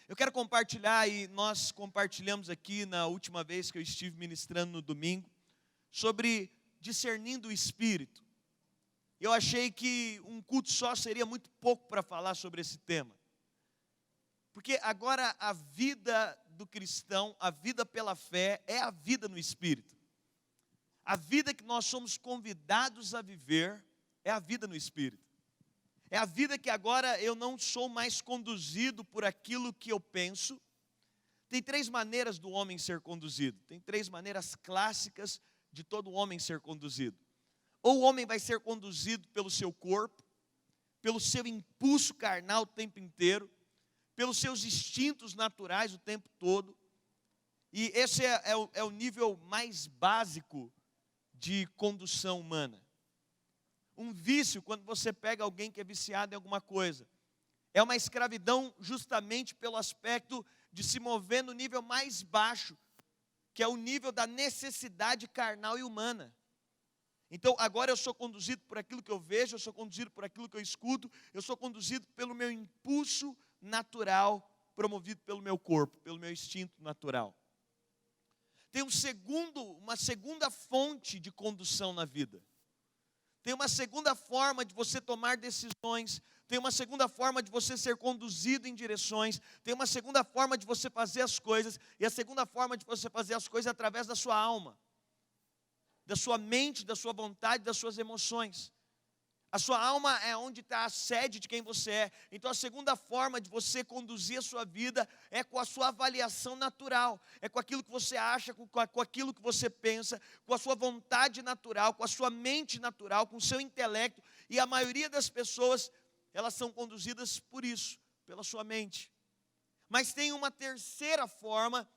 Eu quero compartilhar, e nós compartilhamos aqui na última vez que eu estive ministrando no domingo, sobre discernindo o Espírito. Eu achei que um culto só seria muito pouco para falar sobre esse tema. Porque agora a vida do cristão, a vida pela fé, é a vida no Espírito. A vida que nós somos convidados a viver é a vida no Espírito. É a vida que agora eu não sou mais conduzido por aquilo que eu penso. Tem 3 maneiras do homem ser conduzido. Tem 3 maneiras clássicas de todo homem ser conduzido. Ou o homem vai ser conduzido pelo seu corpo, pelo seu impulso carnal o tempo inteiro, pelos seus instintos naturais o tempo todo. E esse é o nível mais básico de condução humana. Um vício, quando você pega alguém que é viciado em alguma coisa, é uma escravidão justamente pelo aspecto de se mover no nível mais baixo, que é o nível da necessidade carnal e humana. Então, agora eu sou conduzido por aquilo que eu vejo, eu sou conduzido por aquilo que eu escuto, eu sou conduzido pelo meu impulso natural, promovido pelo meu corpo, pelo meu instinto natural. Tem uma segunda fonte de condução na vida. Tem uma segunda forma de você tomar decisões, tem uma segunda forma de você ser conduzido em direções, tem uma segunda forma de você fazer as coisas, e a segunda forma de você fazer as coisas é através da sua alma, da sua mente, da sua vontade, das suas emoções. A sua alma é onde está a sede de quem você é. Então a segunda forma de você conduzir a sua vida é com a sua avaliação natural. É com aquilo que você acha, com aquilo que você pensa, com a sua vontade natural, com a sua mente natural, com o seu intelecto. E a maioria das pessoas, elas são conduzidas por isso, pela sua mente. Mas tem uma terceira forma.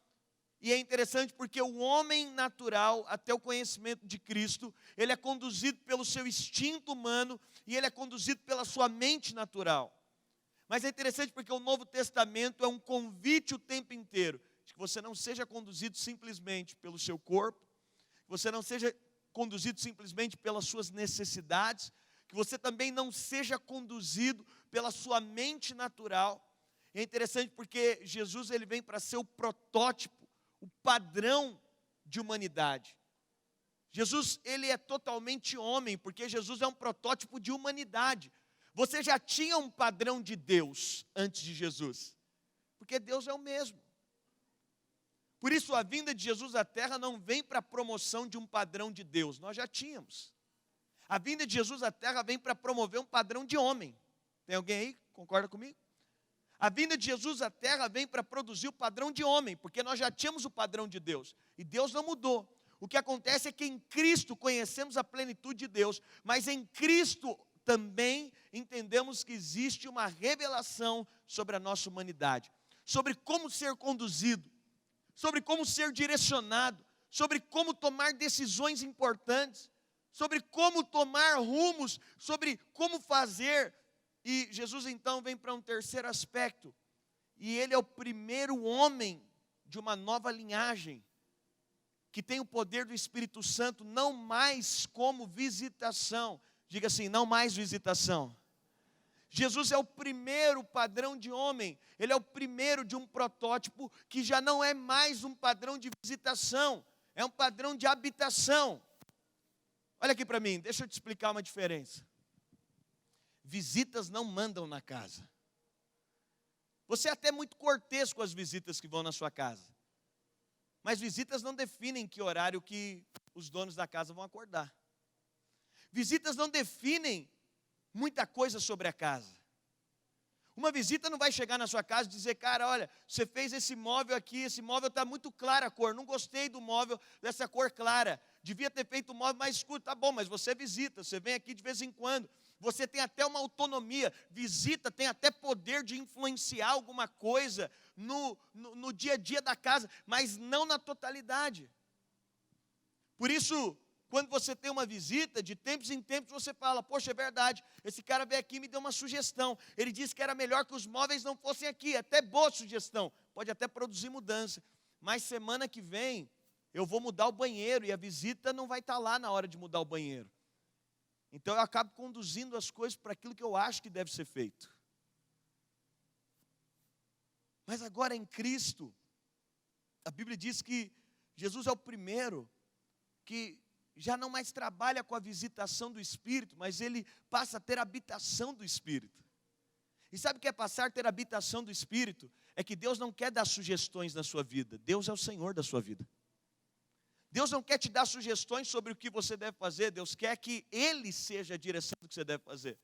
E é interessante porque o homem natural, até o conhecimento de Cristo, ele é conduzido pelo seu instinto humano e ele é conduzido pela sua mente natural. Mas é interessante porque o Novo Testamento é um convite o tempo inteiro, de que você não seja conduzido simplesmente pelo seu corpo, que você não seja conduzido simplesmente pelas suas necessidades, que você também não seja conduzido pela sua mente natural. É interessante porque Jesus ele vem para ser o protótipo, o padrão de humanidade. Jesus, ele é totalmente homem, porque Jesus é um protótipo de humanidade. Você já tinha um padrão de Deus antes de Jesus, porque Deus é o mesmo. Por isso a vinda de Jesus à terra não vem para a promoção de um padrão de Deus, nós já tínhamos. A vinda de Jesus à terra vem para promover um padrão de homem. Tem alguém aí? Concorda comigo? A vinda de Jesus à terra vem para produzir o padrão de homem, porque nós já tínhamos o padrão de Deus, e Deus não mudou. O que acontece é que em Cristo conhecemos a plenitude de Deus, mas em Cristo também entendemos que existe uma revelação sobre a nossa humanidade, sobre como ser conduzido, sobre como ser direcionado, sobre como tomar decisões importantes, sobre como tomar rumos, sobre como fazer. E Jesus então vem para um terceiro aspecto, e ele é o primeiro homem de uma nova linhagem, que tem o poder do Espírito Santo, não mais como visitação. Diga assim, não mais visitação. Jesus é o primeiro padrão de homem, ele é o primeiro de um protótipo, que já não é mais um padrão de visitação, é um padrão de habitação. Olha aqui para mim, deixa eu te explicar uma diferença. Visitas não mandam na casa. Você é até muito cortês com as visitas que vão na sua casa, mas visitas não definem que horário que os donos da casa vão acordar. Visitas não definem muita coisa sobre a casa. Uma visita não vai chegar na sua casa e dizer, cara, olha, você fez esse móvel aqui, esse móvel está muito clara a cor, não gostei do móvel dessa cor clara, devia ter feito um móvel mais escuro. Tá bom, mas você visita, você vem aqui de vez em quando, você tem até uma autonomia, visita tem até poder de influenciar alguma coisa no dia a dia da casa, mas não na totalidade. Por isso, quando você tem uma visita, de tempos em tempos você fala, poxa, é verdade, esse cara veio aqui e me deu uma sugestão, ele disse que era melhor que os móveis não fossem aqui, até boa sugestão, pode até produzir mudança, mas semana que vem eu vou mudar o banheiro e a visita não vai estar lá na hora de mudar o banheiro. Então eu acabo conduzindo as coisas para aquilo que eu acho que deve ser feito. Mas agora em Cristo, a Bíblia diz que Jesus é o primeiro que já não mais trabalha com a visitação do Espírito, mas ele passa a ter habitação do Espírito. E sabe o que é passar a ter habitação do Espírito? É que Deus não quer dar sugestões na sua vida, Deus é o Senhor da sua vida. Deus não quer te dar sugestões sobre o que você deve fazer, Deus quer que Ele seja a direção do que você deve fazer.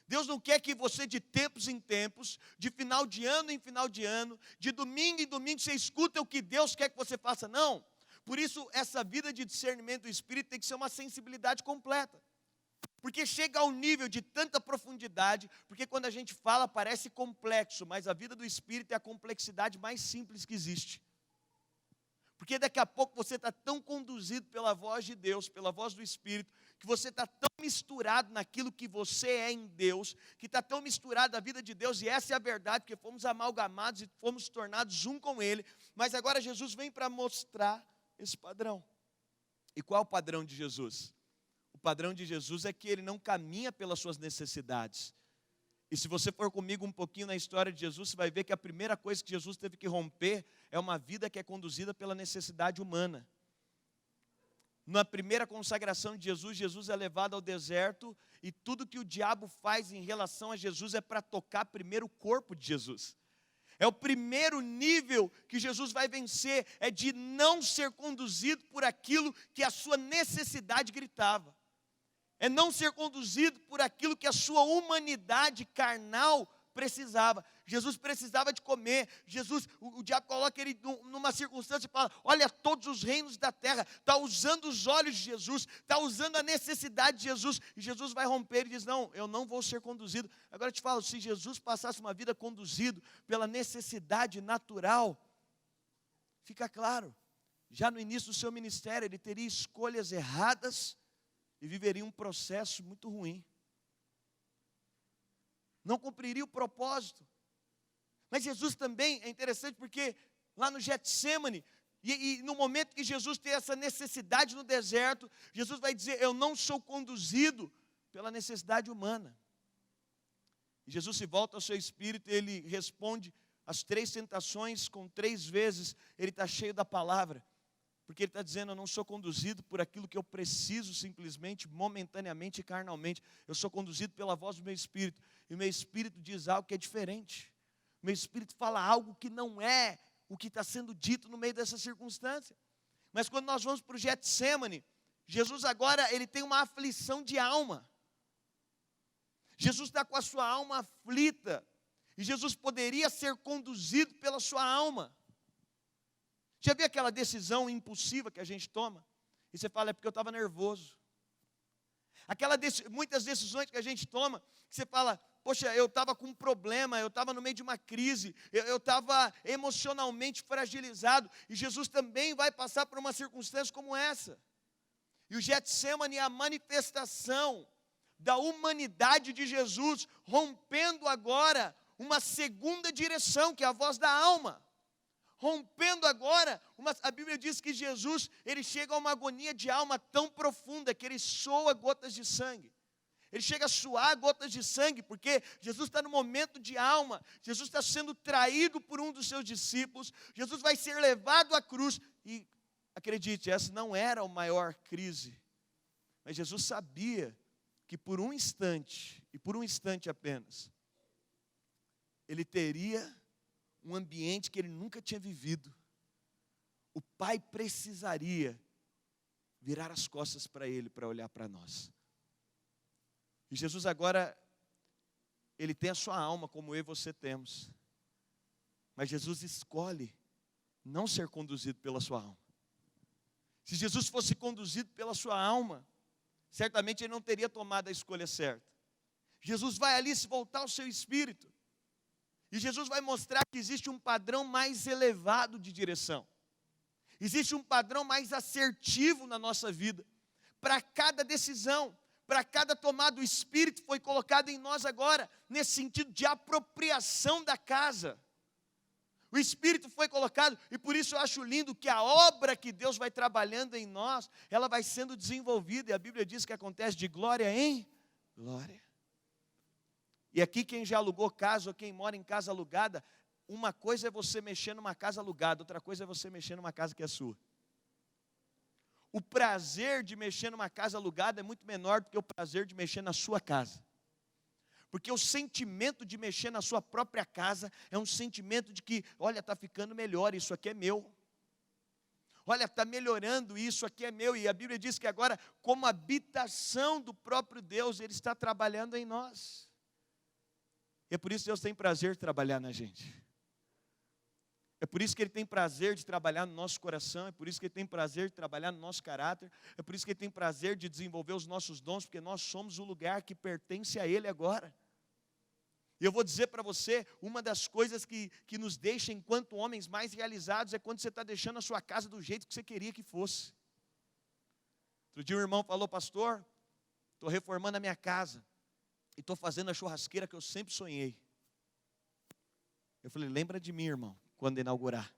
Deus não quer que você de tempos em tempos, de final de ano em final de ano, de domingo em domingo, você escuta o que Deus quer que você faça, não. Por isso, essa vida de discernimento do Espírito tem que ser uma sensibilidade completa. Porque chega ao nível de tanta profundidade, porque quando a gente fala parece complexo, mas a vida do Espírito é a complexidade mais simples que existe. Porque daqui a pouco você está tão conduzido pela voz de Deus, pela voz do Espírito, que você está tão misturado naquilo que você é em Deus, que está tão misturado a vida de Deus, e essa é a verdade, porque fomos amalgamados e fomos tornados um com Ele, mas agora Jesus vem para mostrar esse padrão. E qual é o padrão de Jesus? O padrão de Jesus é que Ele não caminha pelas suas necessidades. E se você for comigo um pouquinho na história de Jesus, você vai ver que a primeira coisa que Jesus teve que romper é uma vida que é conduzida pela necessidade humana. Na primeira consagração de Jesus, Jesus é levado ao deserto e tudo que o diabo faz em relação a Jesus é para tocar primeiro o corpo de Jesus. É o primeiro nível que Jesus vai vencer, é de não ser conduzido por aquilo que a sua necessidade gritava. É não ser conduzido por aquilo que a sua humanidade carnal precisava. Jesus precisava de comer. O diabo coloca ele numa circunstância e fala, olha todos os reinos da terra, está usando os olhos de Jesus, está usando a necessidade de Jesus, e Jesus vai romper e diz, não, eu não vou ser conduzido. Agora eu te falo, se Jesus passasse uma vida conduzido pela necessidade natural, fica claro, já no início do seu ministério, ele teria escolhas erradas, e viveria um processo muito ruim. Não cumpriria o propósito. Mas Jesus também é interessante porque lá no Getsêmani, e no momento que Jesus tem essa necessidade no deserto, Jesus vai dizer, eu não sou conduzido pela necessidade humana. E Jesus se volta ao seu espírito e ele responde as 3 tentações com 3 vezes, ele está cheio da palavra. Porque ele está dizendo, eu não sou conduzido por aquilo que eu preciso simplesmente, momentaneamente e carnalmente. Eu sou conduzido pela voz do meu espírito. E o meu espírito diz algo que é diferente. O meu espírito fala algo que não é o que está sendo dito no meio dessa circunstância. Mas quando nós vamos para o Getsêmani, Jesus agora ele tem uma aflição de alma. Jesus está com a sua alma aflita. E Jesus poderia ser conduzido pela sua alma. Já viu aquela decisão impulsiva que a gente toma? E você fala, é porque eu estava nervoso. Muitas decisões que a gente toma, que você fala, poxa, eu estava com um problema, eu estava no meio de uma crise, eu estava emocionalmente fragilizado, e Jesus também vai passar por uma circunstância como essa. E o Getsêmani é a manifestação da humanidade de Jesus, rompendo agora uma segunda direção, que é a voz da alma. Rompendo agora, a Bíblia diz que Jesus, ele chega a uma agonia de alma tão profunda, que ele soa gotas de sangue. Ele chega a suar gotas de sangue, porque Jesus está no momento de alma, Jesus está sendo traído por um dos seus discípulos, Jesus vai ser levado à cruz, e acredite, essa não era a maior crise, mas Jesus sabia que por um instante, e por um instante apenas, ele teria um ambiente que ele nunca tinha vivido. O Pai precisaria virar as costas para ele, para olhar para nós. E Jesus agora, ele tem a sua alma, como eu e você temos. Mas Jesus escolhe não ser conduzido pela sua alma. Se Jesus fosse conduzido pela sua alma, certamente ele não teria tomado a escolha certa. Jesus vai ali se voltar ao seu espírito. E Jesus vai mostrar que existe um padrão mais elevado de direção. Existe um padrão mais assertivo na nossa vida. Para cada decisão, para cada tomada, o Espírito foi colocado em nós agora, nesse sentido de apropriação da casa. O Espírito foi colocado, e por isso eu acho lindo que a obra que Deus vai trabalhando em nós, ela vai sendo desenvolvida, e a Bíblia diz que acontece de glória em glória. E aqui quem já alugou casa, ou quem mora em casa alugada, uma coisa é você mexer numa casa alugada, outra coisa é você mexer numa casa que é sua. O prazer de mexer numa casa alugada é muito menor do que o prazer de mexer na sua casa. Porque o sentimento de mexer na sua própria casa é um sentimento de que, olha, está ficando melhor, isso aqui é meu. Olha, está melhorando, isso aqui é meu. E a Bíblia diz que agora, como habitação do próprio Deus, Ele está trabalhando em nós. E é por isso que Deus tem prazer de trabalhar na gente. É por isso que Ele tem prazer de trabalhar no nosso coração, é por isso que Ele tem prazer de trabalhar no nosso caráter, é por isso que Ele tem prazer de desenvolver os nossos dons, porque nós somos o lugar que pertence a Ele agora. E eu vou dizer para você, uma das coisas que nos deixa enquanto homens mais realizados é quando você está deixando a sua casa do jeito que você queria que fosse. Outro dia um irmão falou, pastor, estou reformando a minha casa, e estou fazendo a churrasqueira que eu sempre sonhei. Eu falei, lembra de mim, irmão, quando inaugurar.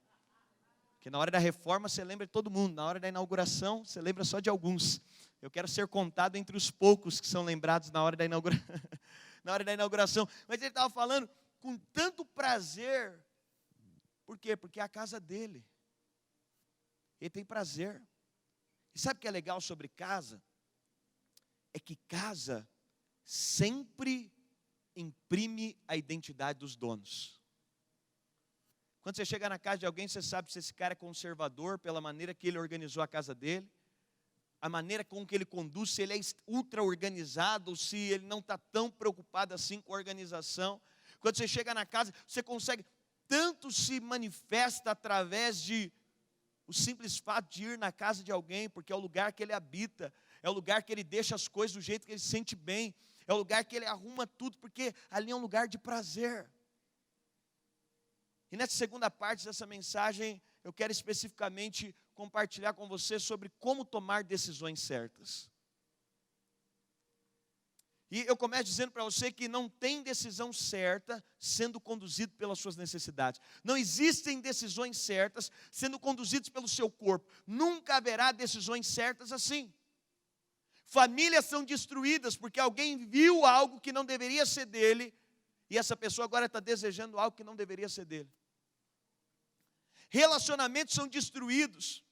Porque na hora da reforma você lembra de todo mundo, na hora da inauguração você lembra só de alguns. Eu quero ser contado entre os poucos que são lembrados na hora da inauguração. Mas ele estava falando com tanto prazer. Por quê? Porque é a casa dele. Ele tem prazer. E sabe o que é legal sobre casa? É que casa sempre imprime a identidade dos donos. Quando você chega na casa de alguém, você sabe se esse cara é conservador pela maneira que ele organizou a casa dele, a maneira com que ele conduz, se ele é ultra organizado, ou se ele não está tão preocupado assim com a organização. Quando você chega na casa, você consegue, tanto se manifesta através de o simples fato de ir na casa de alguém, porque é o lugar que ele habita, é o lugar que ele deixa as coisas do jeito que ele se sente bem, é o lugar que ele arruma tudo, porque ali é um lugar de prazer. E nessa segunda parte dessa mensagem, eu quero especificamente compartilhar com você sobre como tomar decisões certas. E eu começo dizendo para você que não tem decisão certa sendo conduzido pelas suas necessidades. Não existem decisões certas sendo conduzidas pelo seu corpo. Nunca haverá decisões certas assim. Famílias são destruídas porque alguém viu algo que não deveria ser dele, e essa pessoa agora está desejando algo que não deveria ser dele. Relacionamentos são destruídos.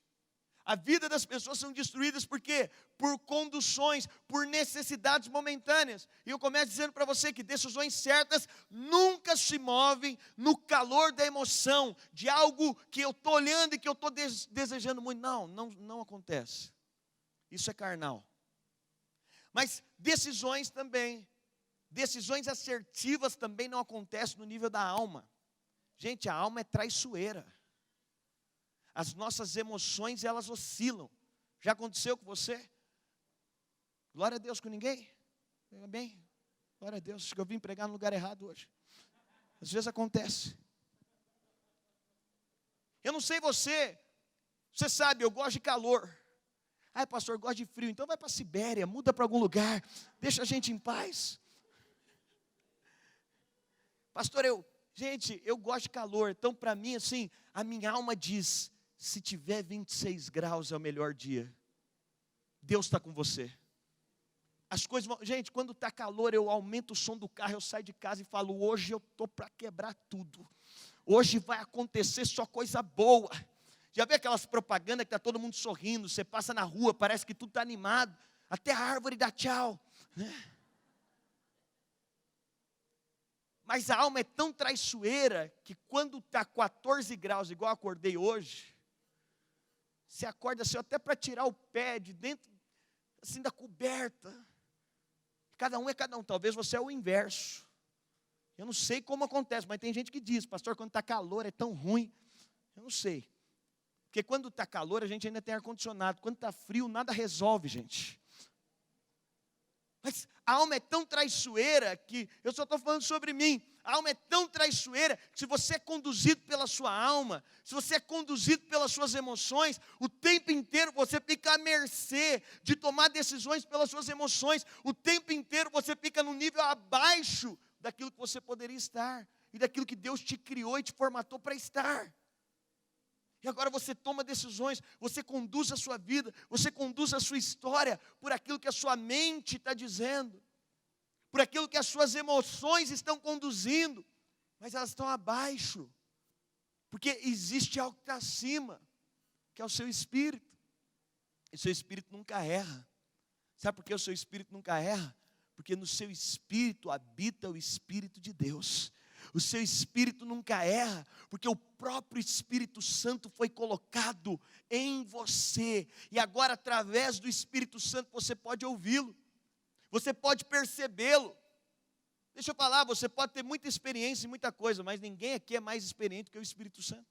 A vida das pessoas são destruídas por quê? Por conduções, por necessidades momentâneas. E eu começo dizendo para você que decisões certas nunca se movem no calor da emoção, de algo que eu estou olhando e que eu estou desejando muito. Não acontece. Isso é carnal. Mas decisões também, decisões assertivas também não acontecem no nível da alma. Gente, a alma é traiçoeira. As nossas emoções, elas oscilam. Já aconteceu com você? Glória a Deus com ninguém? Amém? Glória a Deus, acho que eu vim pregar no lugar errado hoje. Às vezes acontece. Eu não sei você sabe, eu gosto de calor. Ai, pastor, eu gosto de frio, então vai para a Sibéria, muda para algum lugar, deixa a gente em paz. Pastor, eu gosto de calor, então para mim assim, a minha alma diz, se tiver 26 graus é o melhor dia. Deus está com você. As coisas vão, gente, quando está calor, eu aumento o som do carro, eu saio de casa e falo, hoje eu estou para quebrar tudo. Hoje vai acontecer só coisa boa. Já vê aquelas propagandas que está todo mundo sorrindo, você passa na rua, parece que tudo está animado, até a árvore dá tchau, né? Mas a alma é tão traiçoeira que quando está 14 graus, igual eu acordei hoje, você acorda assim, até para tirar o pé de dentro, assim, da coberta. Cada um é cada um, talvez você é o inverso. Eu não sei como acontece, mas tem gente que diz, pastor, quando está calor é tão ruim. Eu não sei. Porque quando está calor, a gente ainda tem ar-condicionado. Quando está frio, nada resolve, gente. Mas a alma é tão traiçoeira que, eu só estou falando sobre mim, a alma é tão traiçoeira que se você é conduzido pela sua alma, se você é conduzido pelas suas emoções, o tempo inteiro você fica à mercê de tomar decisões pelas suas emoções, o tempo inteiro você fica num nível abaixo daquilo que você poderia estar, e daquilo que Deus te criou e te formatou para estar. E agora você toma decisões, você conduz a sua vida, você conduz a sua história por aquilo que a sua mente está dizendo, por aquilo que as suas emoções estão conduzindo, mas elas estão abaixo Porque existe algo que está acima, que é o seu espírito. E o seu espírito nunca erra. Sabe por que o seu espírito nunca erra? Porque no seu espírito habita o Espírito de Deus. O seu espírito nunca erra, porque o próprio Espírito Santo foi colocado em você. E agora, através do Espírito Santo, você pode ouvi-lo. Você pode percebê-lo. Deixa eu falar, você pode ter muita experiência em muita coisa, mas ninguém aqui é mais experiente que o Espírito Santo.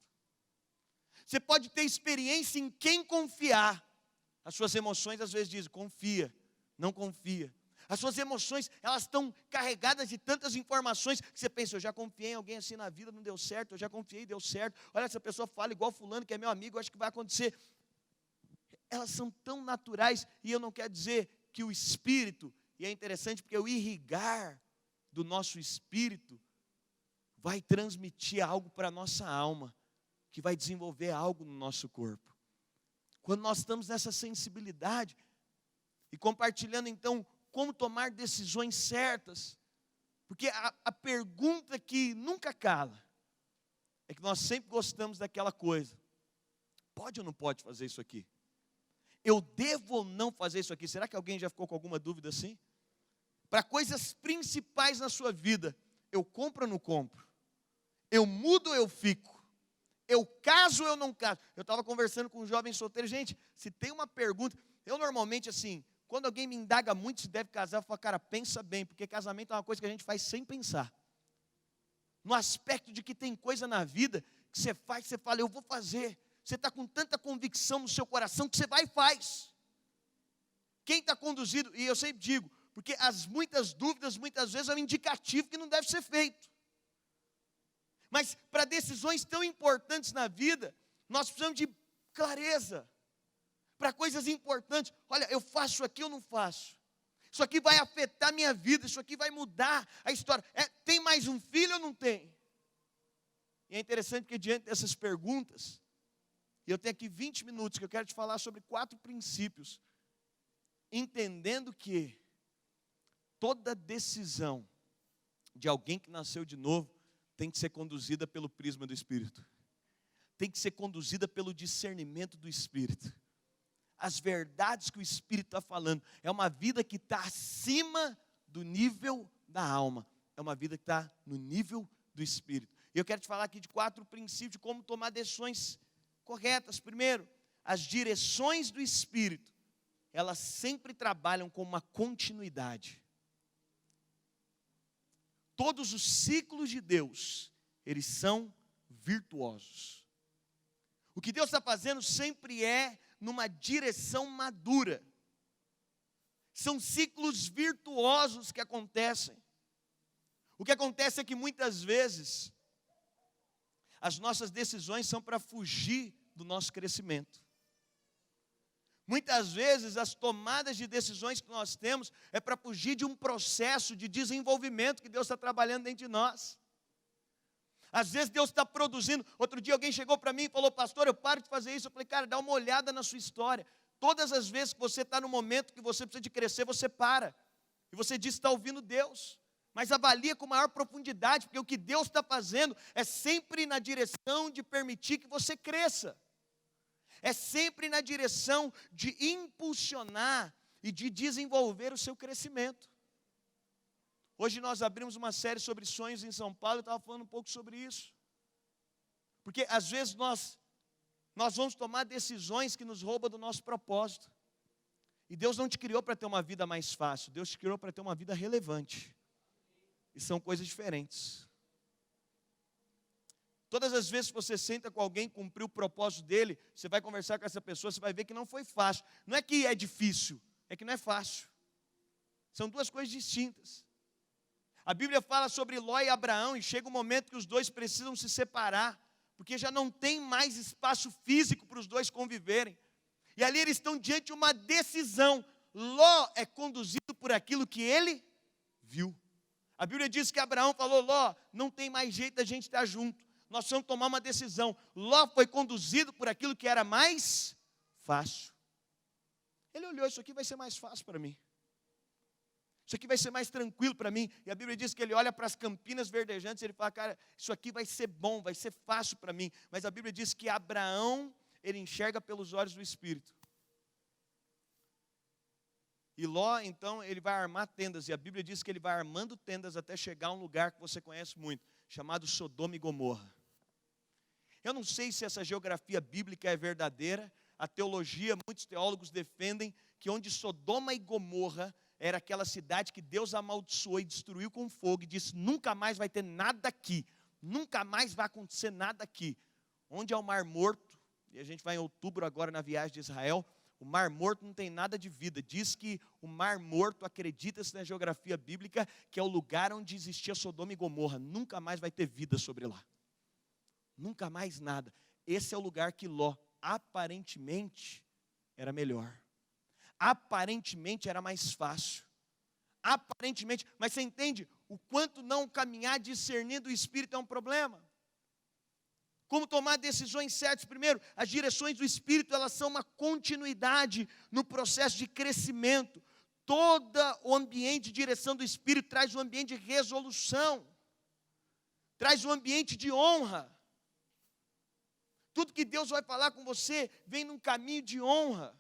Você pode ter experiência em quem confiar. As suas emoções às vezes dizem, confia, não confia. As suas emoções, elas estão carregadas de tantas informações, que você pensa, eu já confiei em alguém assim na vida, não deu certo, eu já confiei, deu certo. Olha, essa pessoa fala igual fulano, que é meu amigo, eu acho que vai acontecer. Elas são tão naturais, e eu não quero dizer que o Espírito, e é interessante porque o irrigar do nosso espírito vai transmitir algo para a nossa alma, que vai desenvolver algo no nosso corpo. Quando nós estamos nessa sensibilidade, e compartilhando então como tomar decisões certas, porque a pergunta que nunca cala, é que nós sempre gostamos daquela coisa, pode ou não pode fazer isso aqui? Eu devo ou não fazer isso aqui? Será que alguém já ficou com alguma dúvida assim? Para coisas principais na sua vida, eu compro ou não compro? Eu mudo ou eu fico? Eu caso ou eu não caso? Eu estava conversando com um jovem solteiro, gente, se tem uma pergunta, eu normalmente assim, quando alguém me indaga muito se deve casar, eu falo, cara, pensa bem, porque casamento é uma coisa que a gente faz sem pensar. No aspecto de que tem coisa na vida que você faz, você fala, eu vou fazer. Você está com tanta convicção no seu coração que você vai e faz. Quem está conduzido, e eu sempre digo, porque as muitas dúvidas, muitas vezes, é um indicativo que não deve ser feito. Mas para decisões tão importantes na vida, nós precisamos de clareza. Para coisas importantes, olha, eu faço isso aqui ou não faço? Isso aqui vai afetar a minha vida, isso aqui vai mudar a história. Tem mais um filho ou não tem? E é interessante porque diante dessas perguntas, e eu tenho aqui 20 minutos que eu quero te falar sobre 4 princípios, entendendo que toda decisão de alguém que nasceu de novo tem que ser conduzida pelo prisma do Espírito. Tem que ser conduzida pelo discernimento do Espírito. As verdades que o Espírito está falando. É uma vida que está acima do nível da alma. É uma vida que está no nível do Espírito. E eu quero te falar aqui de 4 princípios de como tomar decisões corretas. Primeiro, as direções do Espírito, elas sempre trabalham com uma continuidade. Todos os ciclos de Deus, eles são virtuosos. O que Deus está fazendo sempre é numa direção madura. São ciclos virtuosos que acontecem. O que acontece é que muitas vezes as nossas decisões são para fugir do nosso crescimento. Muitas vezes as tomadas de decisões que nós temos é para fugir de um processo de desenvolvimento que Deus está trabalhando dentro de nós. Às vezes Deus está produzindo. Outro dia alguém chegou para mim e falou, pastor, eu paro de fazer isso. Eu falei, cara, dá uma olhada na sua história. Todas as vezes que você está no momento que você precisa de crescer, você para. E você diz que está ouvindo Deus. Mas avalia com maior profundidade, porque o que Deus está fazendo é sempre na direção de permitir que você cresça. É sempre na direção de impulsionar e de desenvolver o seu crescimento. Hoje nós abrimos uma série sobre sonhos em São Paulo, eu estava falando um pouco sobre isso. Porque às vezes nós vamos tomar decisões que nos roubam do nosso propósito. E Deus não te criou para ter uma vida mais fácil, Deus te criou para ter uma vida relevante. E são coisas diferentes. Todas as vezes que você senta com alguém, cumprir o propósito dele, você vai conversar com essa pessoa, você vai ver que não foi fácil. Não é que é difícil, é que não é fácil. São duas coisas distintas. A Bíblia fala sobre Ló e Abraão, e chega um momento que os dois precisam se separar, porque já não tem mais espaço físico para os dois conviverem. E ali eles estão diante de uma decisão. Ló é conduzido por aquilo que ele viu. A Bíblia diz que Abraão falou, Ló, não tem mais jeito da gente estar junto. Nós precisamos tomar uma decisão. Ló foi conduzido por aquilo que era mais fácil. Ele olhou, isso aqui vai ser mais fácil para mim. Isso aqui vai ser mais tranquilo para mim. E a Bíblia diz que ele olha para as campinas verdejantes e ele fala, cara, isso aqui vai ser bom, vai ser fácil para mim. Mas a Bíblia diz que Abraão, ele enxerga pelos olhos do Espírito. E Ló, então, ele vai armar tendas. E a Bíblia diz que ele vai armando tendas até chegar a um lugar que você conhece muito, chamado Sodoma e Gomorra. Eu não sei se essa geografia bíblica é verdadeira. A teologia, muitos teólogos defendem que onde Sodoma e Gomorra era aquela cidade que Deus amaldiçoou e destruiu com fogo, e disse, nunca mais vai ter nada aqui, nunca mais vai acontecer nada aqui. Onde é o Mar Morto, e a gente vai em outubro agora na viagem de Israel, o Mar Morto não tem nada de vida. Diz que o Mar Morto, acredita-se na geografia bíblica, que é o lugar onde existia Sodoma e Gomorra. Nunca mais vai ter vida sobre lá. Nunca mais nada. Esse é o lugar que Ló, aparentemente, era melhor. Aparentemente era mais fácil. Aparentemente, mas você entende o quanto não caminhar discernindo o Espírito é um problema? Como tomar decisões certas? Primeiro, as direções do Espírito, elas são uma continuidade no processo de crescimento. Todo o ambiente de direção do Espírito traz um ambiente de resolução, traz um ambiente de honra. Tudo que Deus vai falar com você vem num caminho de honra,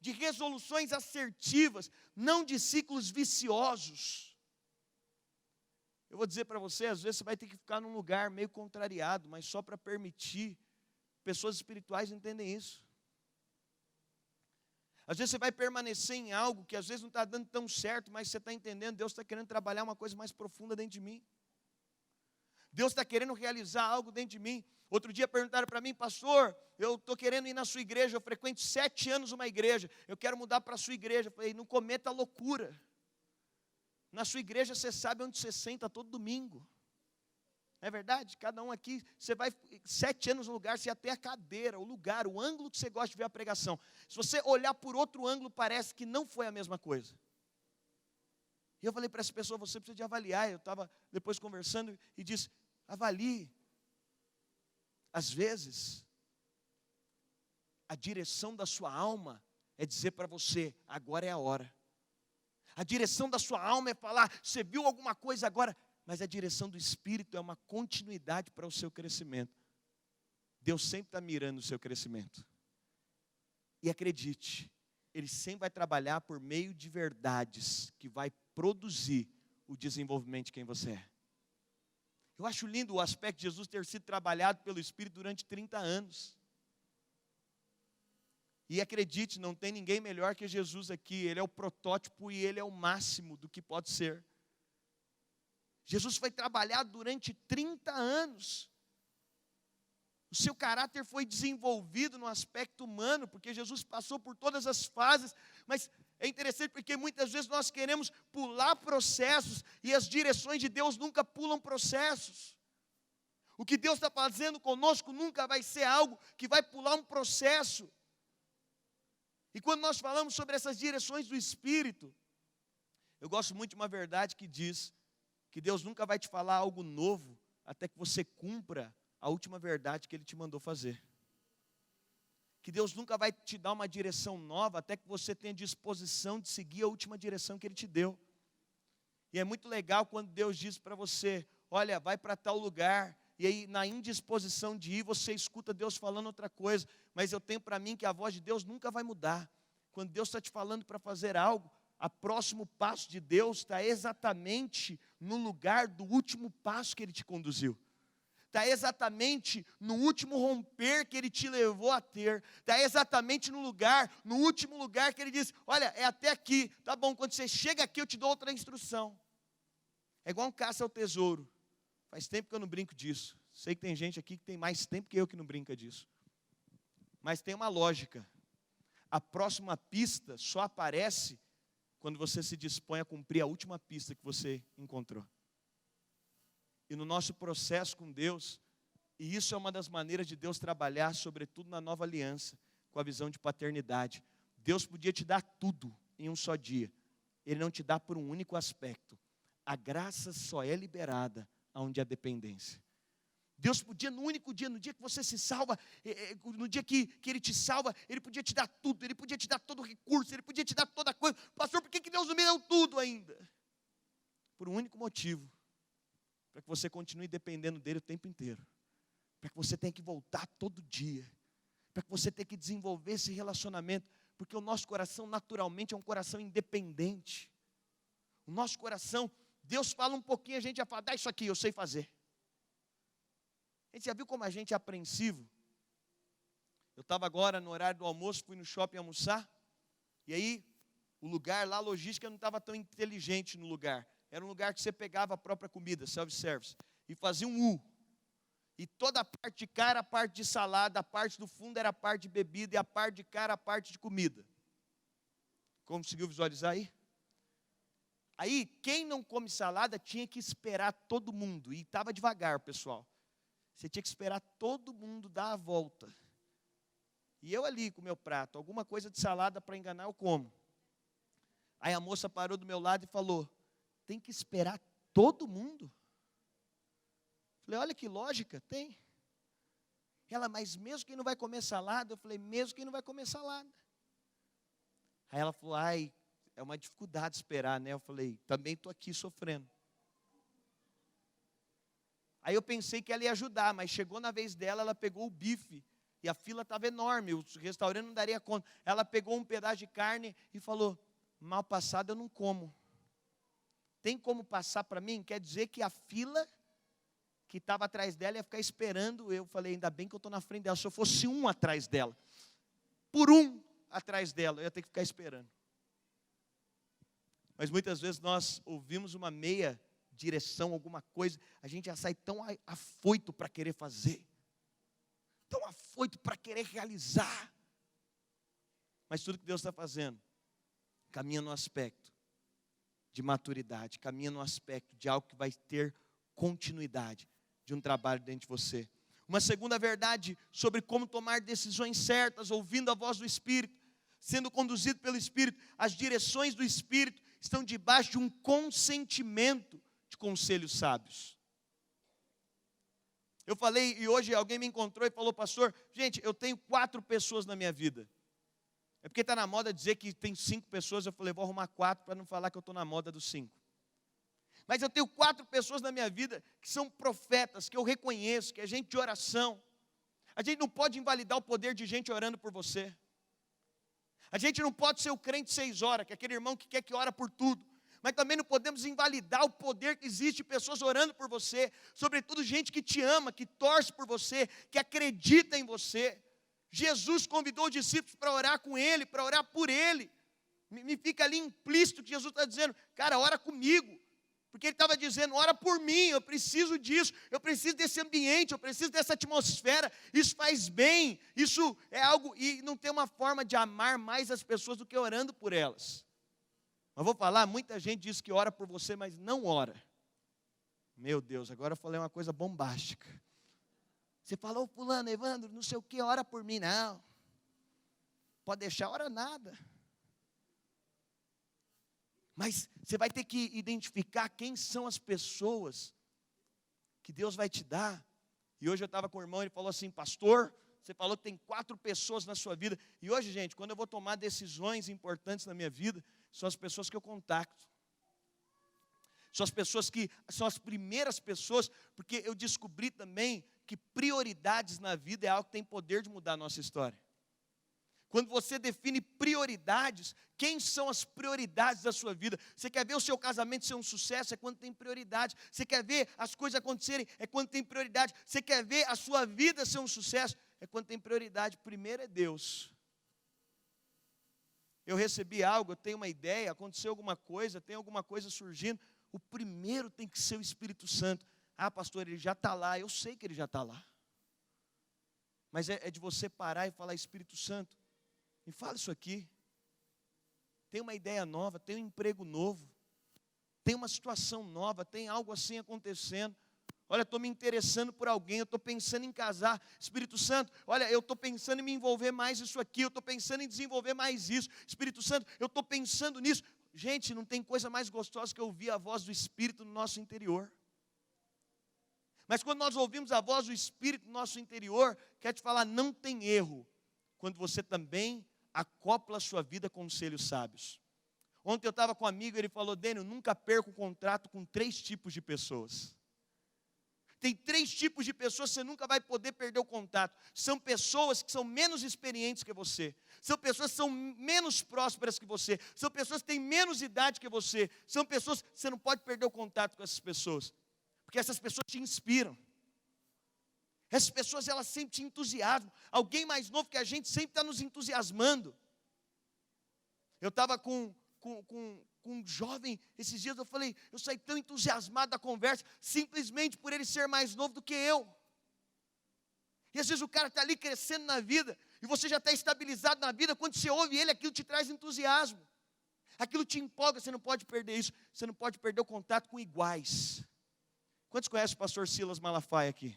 de resoluções assertivas, não de ciclos viciosos. Eu vou dizer para você, às vezes você vai ter que ficar num lugar meio contrariado, mas só para permitir. Pessoas espirituais entendem isso. Às vezes você vai permanecer em algo que às vezes não está dando tão certo, mas você está entendendo, Deus está querendo trabalhar uma coisa mais profunda dentro de mim. Deus está querendo realizar algo dentro de mim. Outro dia perguntaram para mim, pastor, eu estou querendo ir na sua igreja, eu frequento 7 anos uma igreja, eu quero mudar para a sua igreja. Eu falei, não cometa loucura. Na sua igreja você sabe onde você senta todo domingo. Não é verdade? Cada um aqui, você vai 7 anos no lugar, você ia ter a cadeira, o lugar, o ângulo que você gosta de ver a pregação. Se você olhar por outro ângulo, parece que não foi a mesma coisa. E eu falei para essa pessoa, você precisa de avaliar. Eu estava depois conversando e disse, avalie. Às vezes, a direção da sua alma é dizer para você, agora é a hora. A direção da sua alma é falar, você viu alguma coisa agora? Mas a direção do Espírito é uma continuidade para o seu crescimento. Deus sempre está mirando o seu crescimento. E acredite, Ele sempre vai trabalhar por meio de verdades que vai produzir o desenvolvimento de quem você é. Eu acho lindo o aspecto de Jesus ter sido trabalhado pelo Espírito durante 30 anos. E acredite, não tem ninguém melhor que Jesus aqui. Ele é o protótipo e Ele é o máximo do que pode ser. Jesus foi trabalhado durante 30 anos. O seu caráter foi desenvolvido no aspecto humano, porque Jesus passou por todas as fases. Mas é interessante porque muitas vezes nós queremos pular processos e as direções de Deus nunca pulam processos. O que Deus está fazendo conosco nunca vai ser algo que vai pular um processo. E quando nós falamos sobre essas direções do Espírito, eu gosto muito de uma verdade que diz que Deus nunca vai te falar algo novo até que você cumpra a última verdade que Ele te mandou fazer. Que Deus nunca vai te dar uma direção nova até que você tenha disposição de seguir a última direção que Ele te deu. E é muito legal quando Deus diz para você, olha, vai para tal lugar, e aí na indisposição de ir, você escuta Deus falando outra coisa, mas eu tenho para mim que a voz de Deus nunca vai mudar. Quando Deus está te falando para fazer algo, o próximo passo de Deus está exatamente no lugar do último passo que Ele te conduziu. Está exatamente no último romper que Ele te levou a ter. Está exatamente no último lugar que Ele diz, olha, é até aqui, tá bom, quando você chega aqui eu te dou outra instrução. É igual um caça ao tesouro. Faz tempo que eu não brinco disso. Sei que tem gente aqui que tem mais tempo que eu que não brinca disso. Mas tem uma lógica. A próxima pista só aparece quando você se dispõe a cumprir a última pista que você encontrou. E no nosso processo com Deus, e isso é uma das maneiras de Deus trabalhar, sobretudo na nova aliança, com a visão de paternidade. Deus podia te dar tudo em um só dia. Ele não te dá por um único aspecto. A graça só é liberada onde há dependência. Deus podia, no único dia, no dia que você se salva, no dia que Ele te salva, Ele podia te dar tudo, Ele podia te dar todo o recurso, Ele podia te dar toda a coisa. Pastor, por que Deus não me deu tudo ainda? Por um único motivo, para que você continue dependendo dEle o tempo inteiro, para que você tenha que voltar todo dia, para que você tenha que desenvolver esse relacionamento, porque o nosso coração naturalmente é um coração independente. O nosso coração, Deus fala um pouquinho, a gente já fala, dá isso aqui, eu sei fazer. A gente já viu como a gente é apreensivo? Eu estava agora no horário do almoço, fui no shopping almoçar, e aí o lugar lá, a logística não estava tão inteligente no lugar. Era um lugar que você pegava a própria comida, self-service, e fazia um U. E toda a parte de cara, a parte de salada, a parte do fundo era a parte de bebida, e a parte de cara, a parte de comida. Conseguiu visualizar aí? Aí, quem não come salada tinha que esperar todo mundo, e estava devagar, pessoal. Você tinha que esperar todo mundo dar a volta. E eu ali com o meu prato, alguma coisa de salada para enganar, eu como. Aí a moça parou do meu lado e falou, tem que esperar todo mundo? Falei, olha que lógica, tem. Ela, mas mesmo quem não vai comer salada? Eu falei, mesmo quem não vai comer salada. Aí ela falou, ai, é uma dificuldade esperar, né? Eu falei, também estou aqui sofrendo. Aí eu pensei que ela ia ajudar, mas chegou na vez dela, ela pegou o bife, e a fila estava enorme, o restaurante não daria conta. Ela pegou um pedaço de carne e falou, mal passado eu não como. Tem como passar para mim? Quer dizer que a fila que estava atrás dela ia ficar esperando. Eu falei, ainda bem que eu estou na frente dela. Se eu fosse um atrás dela, por um atrás dela, eu ia ter que ficar esperando. Mas muitas vezes nós ouvimos uma meia direção, alguma coisa, a gente já sai tão afoito para querer fazer, tão afoito para querer realizar. Mas tudo que Deus está fazendo, caminha no aspecto de maturidade, caminha no aspecto de algo que vai ter continuidade, de um trabalho dentro de você. Uma segunda verdade sobre como tomar decisões certas, ouvindo a voz do Espírito, sendo conduzido pelo Espírito. As direções do Espírito estão debaixo de um consentimento de conselhos sábios. Eu falei, e hoje alguém me encontrou e falou, pastor, gente, eu tenho 4 pessoas na minha vida. É porque está na moda dizer que tem 5 pessoas, eu falei, vou arrumar 4 para não falar que eu estou na moda dos 5. Mas eu tenho 4 pessoas na minha vida que são profetas, que eu reconheço, que é gente de oração. A gente não pode invalidar o poder de gente orando por você. A gente não pode ser o crente 6 horas, que é aquele irmão que quer que ora por tudo. Mas também não podemos invalidar o poder que existe de pessoas orando por você. Sobretudo gente que te ama, que torce por você, que acredita em você. Jesus convidou os discípulos para orar com Ele, para orar por Ele. Me fica ali implícito que Jesus está dizendo, cara, ora comigo. Porque Ele estava dizendo, ora por mim, eu preciso disso, eu preciso desse ambiente, eu preciso dessa atmosfera, isso faz bem, isso é algo, e não tem uma forma de amar mais as pessoas do que orando por elas. Mas vou falar, muita gente diz que ora por você, mas não ora. Meu Deus, agora eu falei uma coisa bombástica. Você falou, fulano, Evandro, não sei o que, ora por mim, não. Pode deixar, ora nada. Mas você vai ter que identificar quem são as pessoas que Deus vai te dar. E hoje eu estava com o irmão, ele falou assim, pastor, você falou que tem 4 pessoas na sua vida. E hoje, gente, quando eu vou tomar decisões importantes na minha vida, são as pessoas que eu contacto. São as pessoas que, são as primeiras pessoas, porque eu descobri também que prioridades na vida é algo que tem poder de mudar a nossa história. Quando você define prioridades, quem são as prioridades da sua vida? Você quer ver o seu casamento ser um sucesso? É quando tem prioridade. Você quer ver as coisas acontecerem? É quando tem prioridade. Você quer ver a sua vida ser um sucesso? É quando tem prioridade. Primeiro é Deus. Eu recebi algo, eu tenho uma ideia, aconteceu alguma coisa, tem alguma coisa surgindo. O primeiro tem que ser o Espírito Santo. Ah, pastor, ele já está lá. Eu sei que ele já está lá. Mas é de você parar e falar, Espírito Santo, me fala isso aqui. Tem uma ideia nova, tem um emprego novo, tem uma situação nova, tem algo assim acontecendo. Olha, estou me interessando por alguém, eu estou pensando em casar. Espírito Santo, olha, eu estou pensando em me envolver mais isso aqui, eu estou pensando em desenvolver mais isso. Espírito Santo, eu estou pensando nisso. Gente, não tem coisa mais gostosa que ouvir a voz do Espírito no nosso interior. Mas quando nós ouvimos a voz do Espírito no nosso interior, quer te falar, não tem erro, quando você também acopla a sua vida com conselhos sábios. Ontem eu estava com um amigo, ele falou, Dênio, nunca perco o contrato com 3 tipos de pessoas. Tem 3 tipos de pessoas que você nunca vai poder perder o contato. São pessoas que são menos experientes que você. São pessoas que são menos prósperas que você. São pessoas que têm menos idade que você. São pessoas que você não pode perder o contato com essas pessoas. Porque essas pessoas te inspiram. Essas pessoas, elas sempre te entusiasmam. Alguém mais novo que a gente sempre está nos entusiasmando. Eu estava com um jovem, esses dias eu falei, eu saí tão entusiasmado da conversa, simplesmente por ele ser mais novo do que eu. E às vezes o cara está ali crescendo na vida, e você já está estabilizado na vida, quando você ouve ele, aquilo te traz entusiasmo. Aquilo te empolga, você não pode perder isso, você não pode perder o contato com iguais. Quantos conhecem o pastor Silas Malafaia aqui?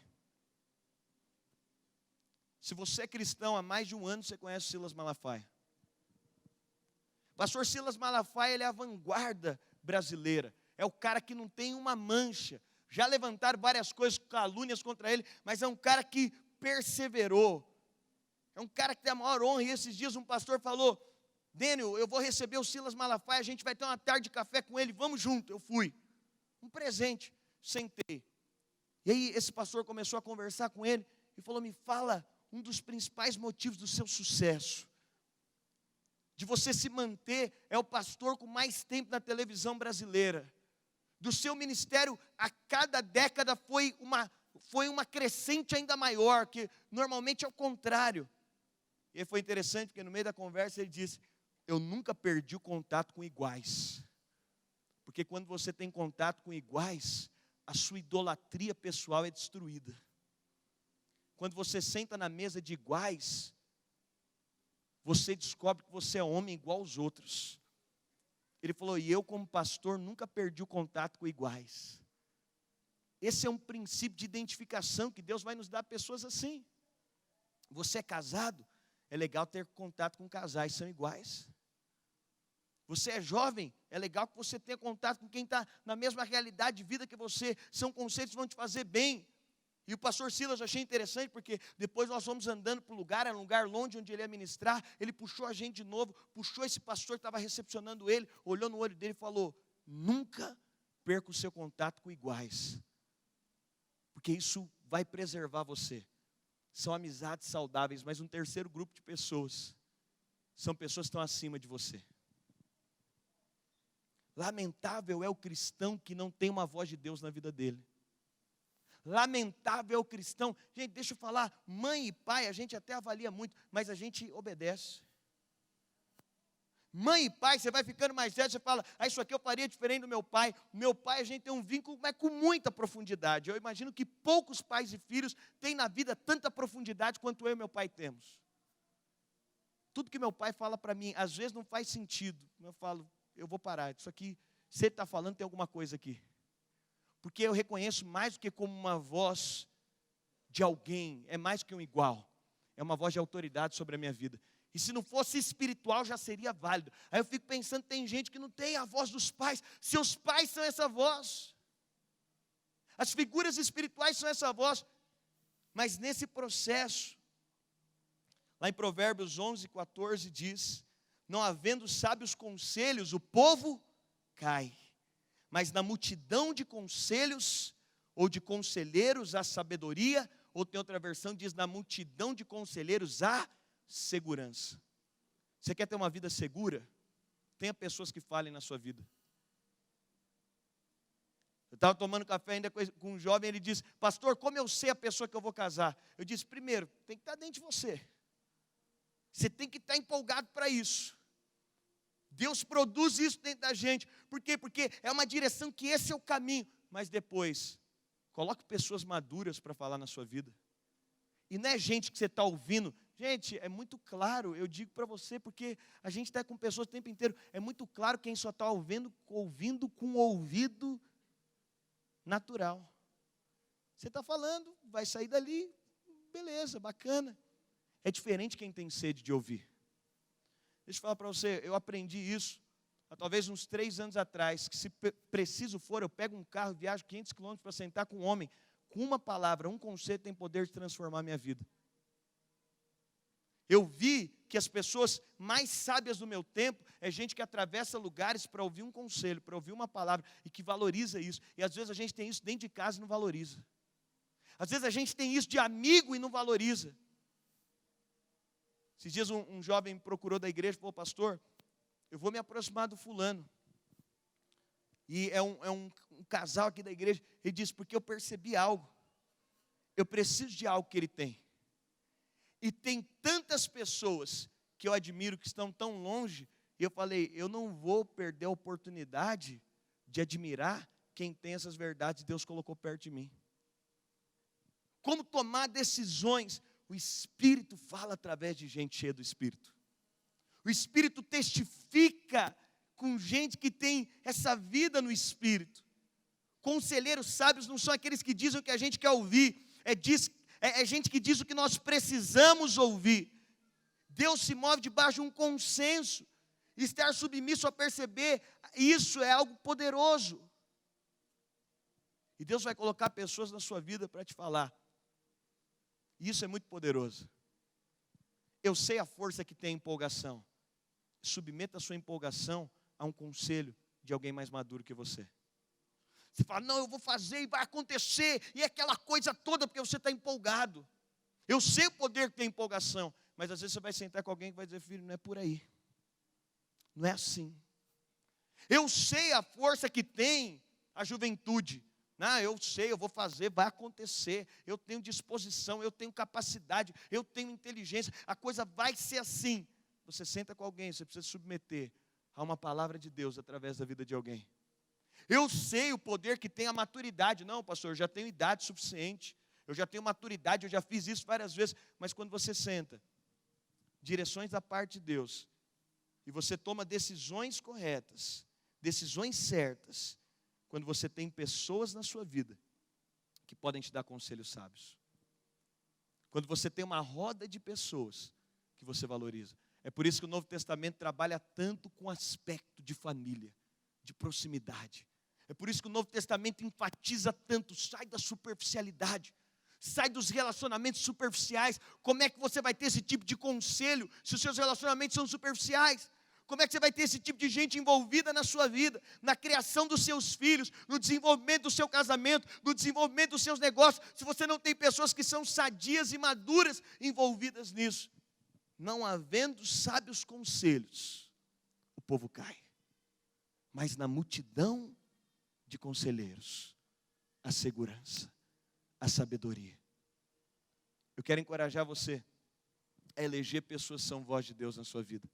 Se você é cristão há mais de um ano, você conhece o Silas Malafaia. Pastor Silas Malafaia, ele é a vanguarda brasileira. É o cara que não tem uma mancha. Já levantaram várias coisas, calúnias contra ele, mas é um cara que perseverou. É um cara que tem a maior honra. E esses dias um pastor falou, Dênio, eu vou receber o Silas Malafaia, a gente vai ter uma tarde de café com ele, vamos junto. Eu fui. Um presente. Sentei. E aí esse pastor começou a conversar com ele e falou, me fala um dos principais motivos do seu sucesso. De você se manter, é o pastor com mais tempo na televisão brasileira. Do seu ministério, a cada década foi uma crescente ainda maior, que normalmente é o contrário. E aí foi interessante, porque no meio da conversa ele disse, eu nunca perdi o contato com iguais. Porque quando você tem contato com iguais, a sua idolatria pessoal é destruída. Quando você senta na mesa de iguais, você descobre que você é homem igual aos outros. Ele falou, e eu como pastor nunca perdi o contato com iguais. Esse é um princípio de identificação que Deus vai nos dar pessoas assim. Você é casado, é legal ter contato com casais, são iguais. Você é jovem, é legal que você tenha contato com quem está na mesma realidade de vida que você. São conceitos que vão te fazer bem. E o pastor Silas eu achei interessante, porque depois nós fomos andando para o lugar, era um lugar longe onde ele ia ministrar, ele puxou a gente de novo, puxou esse pastor que estava recepcionando ele, olhou no olho dele e falou, nunca perca o seu contato com iguais, porque isso vai preservar você. São amizades saudáveis, mas um terceiro grupo de pessoas, são pessoas que estão acima de você. Lamentável é o cristão que não tem uma voz de Deus na vida dele. Lamentável é o cristão. Gente, deixa eu falar, mãe e pai a gente até avalia muito, mas a gente obedece. Mãe e pai, você vai ficando mais velho, você fala, isso aqui eu faria diferente do meu pai. Meu pai, a gente tem um vínculo, mas com muita profundidade. Eu imagino que poucos pais e filhos têm na vida tanta profundidade quanto eu e meu pai temos. Tudo que meu pai fala para mim, às vezes não faz sentido. Eu falo, eu vou parar, isso aqui, se ele está falando, tem alguma coisa aqui. Porque eu reconheço mais do que como uma voz de alguém, é mais que um igual, é uma voz de autoridade sobre a minha vida. E se não fosse espiritual, já seria válido. Aí eu fico pensando, tem gente que não tem a voz dos pais, seus pais são essa voz, as figuras espirituais são essa voz, mas nesse processo, lá em Provérbios 11:14 diz, não havendo sábios conselhos, o povo cai. Mas na multidão de conselhos, ou de conselheiros, há sabedoria, ou tem outra versão que diz, na multidão de conselheiros há segurança. Você quer ter uma vida segura? Tenha pessoas que falem na sua vida. Eu estava tomando café ainda com um jovem, ele disse, pastor, como eu sei a pessoa que eu vou casar? Eu disse, primeiro, tem que estar dentro de você. Você tem que estar empolgado para isso. Deus produz isso dentro da gente. Por quê? Porque é uma direção que esse é o caminho. Mas depois, coloque pessoas maduras para falar na sua vida. E não é gente que você está ouvindo. Gente, é muito claro, eu digo para você, porque a gente está com pessoas o tempo inteiro. É muito claro quem só está ouvindo com o ouvido natural. Você está falando, vai sair dali, beleza, bacana. É diferente quem tem sede de ouvir. Deixa eu falar para você, eu aprendi isso há talvez uns 3 anos atrás, que se preciso for, eu pego um carro, viajo 500 quilômetros para sentar com um homem com uma palavra, um conceito tem poder de transformar a minha vida. Eu vi que as pessoas mais sábias do meu tempo é gente que atravessa lugares para ouvir um conselho, para ouvir uma palavra e que valoriza isso. E às vezes a gente tem isso dentro de casa e não valoriza. Às vezes a gente tem isso de amigo e não valoriza. Esses dias um jovem me procurou da igreja e falou: pastor, eu vou me aproximar do fulano. E é um casal aqui da igreja. Ele disse: porque eu percebi algo. Eu preciso de algo que ele tem. E tem tantas pessoas que eu admiro que estão tão longe. E eu falei: eu não vou perder a oportunidade de admirar quem tem essas verdades que Deus colocou perto de mim. Como tomar decisões? O Espírito fala através de gente cheia do Espírito. O Espírito testifica com gente que tem essa vida no Espírito. Conselheiros sábios não são aqueles que dizem o que a gente quer ouvir, é gente que diz o que nós precisamos ouvir. Deus se move debaixo de um consenso. Estar submisso a perceber isso é algo poderoso. E Deus vai colocar pessoas na sua vida para te falar. E isso é muito poderoso. Eu sei a força que tem a empolgação. Submeta a sua empolgação a um conselho de alguém mais maduro que você. Você fala: não, eu vou fazer e vai acontecer, e é aquela coisa toda, porque você está empolgado. Eu sei o poder que tem empolgação, mas às vezes você vai sentar com alguém que vai dizer: filho, não é por aí. Não é assim. Eu sei a força que tem a juventude. Não, eu sei, eu vou fazer, vai acontecer. Eu tenho disposição, eu tenho capacidade, eu tenho inteligência. A coisa vai ser assim. Você senta com alguém, você precisa se submeter a uma palavra de Deus através da vida de alguém. Eu sei o poder que tem a maturidade. Não, pastor, eu já tenho idade suficiente. Eu já tenho maturidade, eu já fiz isso várias vezes. Mas quando você senta, direções da parte de Deus, e você toma decisões corretas, decisões certas, quando você tem pessoas na sua vida que podem te dar conselhos sábios. Quando você tem uma roda de pessoas que você valoriza. É por isso que o Novo Testamento trabalha tanto com o aspecto de família, de proximidade. É por isso que o Novo Testamento enfatiza tanto: sai da superficialidade, sai dos relacionamentos superficiais. Como é que você vai ter esse tipo de conselho se os seus relacionamentos são superficiais? Como é que você vai ter esse tipo de gente envolvida na sua vida, na criação dos seus filhos, no desenvolvimento do seu casamento, no desenvolvimento dos seus negócios, se você não tem pessoas que são sadias e maduras envolvidas nisso? Não havendo sábios conselhos, o povo cai. Mas na multidão de conselheiros, a segurança, a sabedoria. Eu quero encorajar você a eleger pessoas que são voz de Deus na sua vida.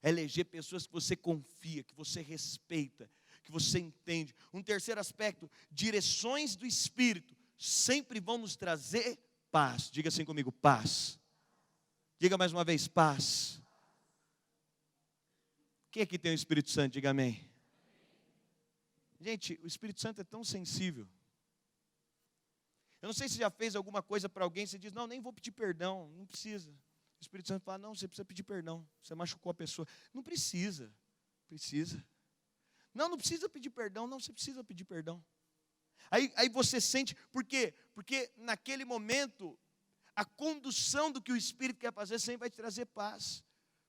A eleger pessoas que você confia, que você respeita, que você entende. Um terceiro aspecto: direções do Espírito sempre vão nos trazer paz. Diga assim comigo: paz. Diga mais uma vez: paz. Quem aqui tem o Espírito Santo? Diga amém. Gente, o Espírito Santo é tão sensível. Eu não sei se já fez alguma coisa para alguém, você diz: não, nem vou pedir perdão, não precisa. O Espírito Santo fala: não, você precisa pedir perdão, você machucou a pessoa. Não precisa, precisa. Não, não precisa pedir perdão, não, você precisa pedir perdão. Aí você sente, por quê? Porque naquele momento, a condução do que o Espírito quer fazer sempre vai te trazer paz.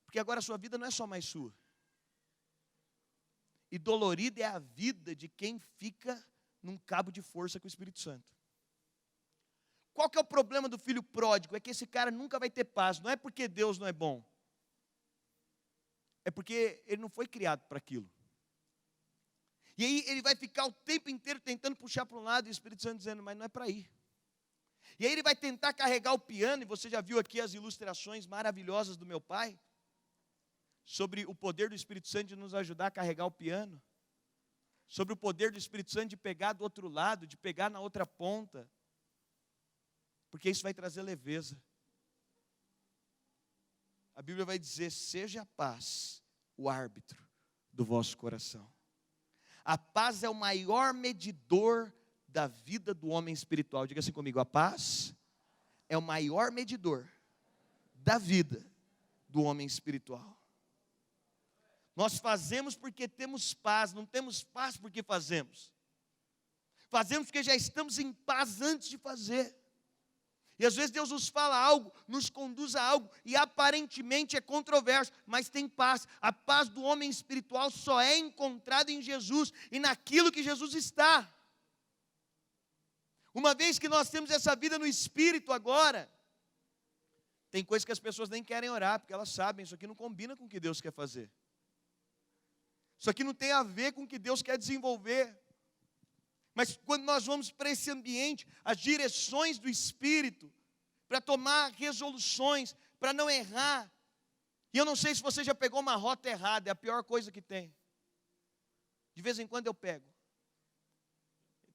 Porque agora a sua vida não é só mais sua. E dolorida é a vida de quem fica num cabo de força com o Espírito Santo. Qual que é o problema do filho pródigo? É que esse cara nunca vai ter paz. Não é porque Deus não é bom. É porque ele não foi criado para aquilo. E aí ele vai ficar o tempo inteiro tentando puxar para um lado e o Espírito Santo dizendo: mas não é para ir. E aí ele vai tentar carregar o piano, e você já viu aqui as ilustrações maravilhosas do meu pai, sobre o poder do Espírito Santo de nos ajudar a carregar o piano, sobre o poder do Espírito Santo de pegar do outro lado, de pegar na outra ponta, porque isso vai trazer leveza. A Bíblia vai dizer: seja a paz o árbitro do vosso coração. A paz é o maior medidor da vida do homem espiritual. Diga assim comigo: a paz é o maior medidor da vida do homem espiritual. Nós fazemos porque temos paz, não temos paz porque fazemos. Fazemos porque já estamos em paz antes de fazer. E às vezes Deus nos fala algo, nos conduz a algo, e aparentemente é controverso, mas tem paz. A paz do homem espiritual só é encontrada em Jesus e naquilo que Jesus está. Uma vez que nós temos essa vida no Espírito agora, tem coisas que as pessoas nem querem orar, porque elas sabem, isso aqui não combina com o que Deus quer fazer. Isso aqui não tem a ver com o que Deus quer desenvolver. Mas quando nós vamos para esse ambiente, as direções do Espírito, para tomar resoluções, para não errar. E eu não sei se você já pegou uma rota errada, é a pior coisa que tem. De vez em quando eu pego.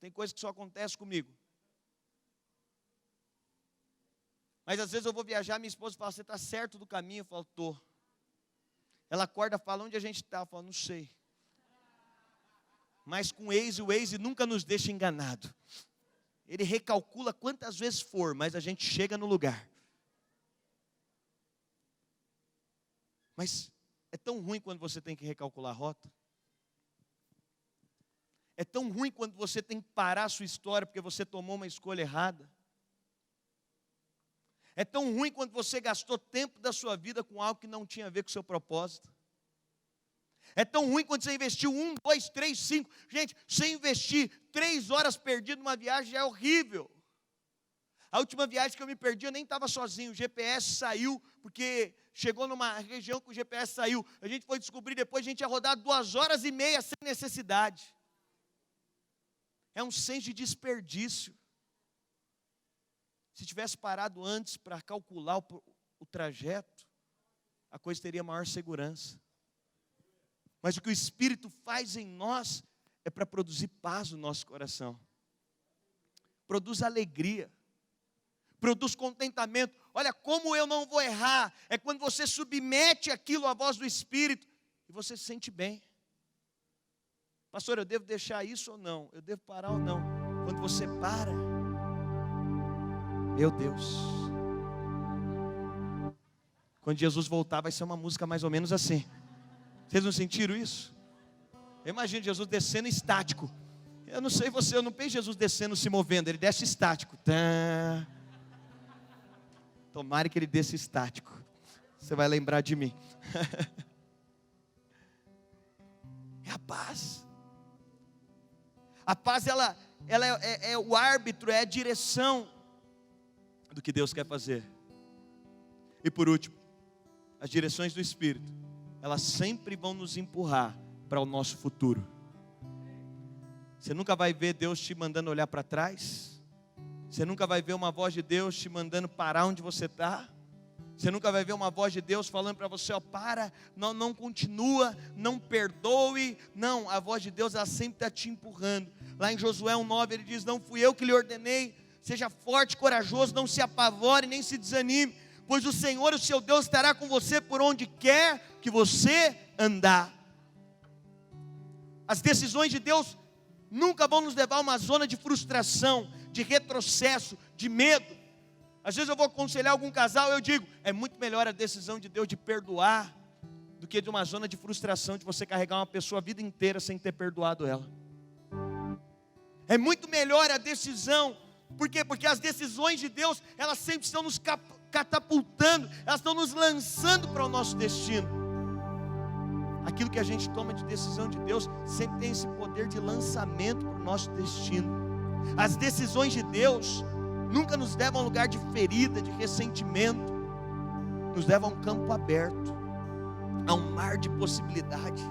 Tem coisa que só acontece comigo. Mas às vezes eu vou viajar, minha esposa fala, você está certo do caminho? Eu falo, estou. Ela acorda, fala, onde a gente está? Eu falo, não sei. Mas com o Waze nunca nos deixa enganado. Ele recalcula quantas vezes for, mas a gente chega no lugar. Mas é tão ruim quando você tem que recalcular a rota. É tão ruim quando você tem que parar a sua história porque você tomou uma escolha errada. É tão ruim quando você gastou tempo da sua vida com algo que não tinha a ver com o seu propósito. É tão ruim quando você investiu 1, 2, 3, 5. Gente, você investir 3 horas perdido numa viagem já é horrível. A última viagem que eu me perdi, eu nem estava sozinho. O GPS saiu, porque chegou numa região que o GPS saiu. A gente foi descobrir depois, a gente ia rodar 2 horas e meia sem necessidade. É um senso de desperdício. Se tivesse parado antes para calcular o trajeto, a coisa teria maior segurança. Mas o que o Espírito faz em nós é para produzir paz no nosso coração. Produz alegria. Produz contentamento. Olha, como eu não vou errar. É quando você submete aquilo à voz do Espírito e você se sente bem. Pastor, eu devo deixar isso ou não? Eu devo parar ou não? Quando você para, meu Deus. Quando Jesus voltar, vai ser uma música mais ou menos assim. Vocês não sentiram isso? Eu imagino Jesus descendo estático. Eu não sei você, eu não penso Jesus descendo se movendo. Ele desce estático. Tomara que ele desça estático. Você vai lembrar de mim. É a paz. A paz, ela é o árbitro, é a direção do que Deus quer fazer. E por último, as direções do Espírito, elas sempre vão nos empurrar para o nosso futuro. Você nunca vai ver Deus te mandando olhar para trás. Você nunca vai ver uma voz de Deus te mandando parar onde você está. Você nunca vai ver uma voz de Deus falando para você, ó, para, não continua, não perdoe. Não, a voz de Deus, ela sempre está te empurrando. Lá em Josué 1:9 ele diz, não fui eu que lhe ordenei, seja forte, corajoso, não se apavore, nem se desanime, pois o Senhor, o seu Deus, estará com você por onde quer que você andar. As decisões de Deus nunca vão nos levar a uma zona de frustração, de retrocesso, de medo. Às vezes eu vou aconselhar algum casal, eu digo, é muito melhor a decisão de Deus de perdoar, do que de uma zona de frustração, de você carregar uma pessoa a vida inteira sem ter perdoado ela. É muito melhor a decisão, por quê? Porque as decisões de Deus, elas sempre estão nos catapultando, elas estão nos lançando para o nosso destino. Aquilo que a gente toma de decisão de Deus, sempre tem esse poder de lançamento para o nosso destino. As decisões de Deus nunca nos levam a um lugar de ferida, de ressentimento, nos levam a um campo aberto, a um mar de possibilidade.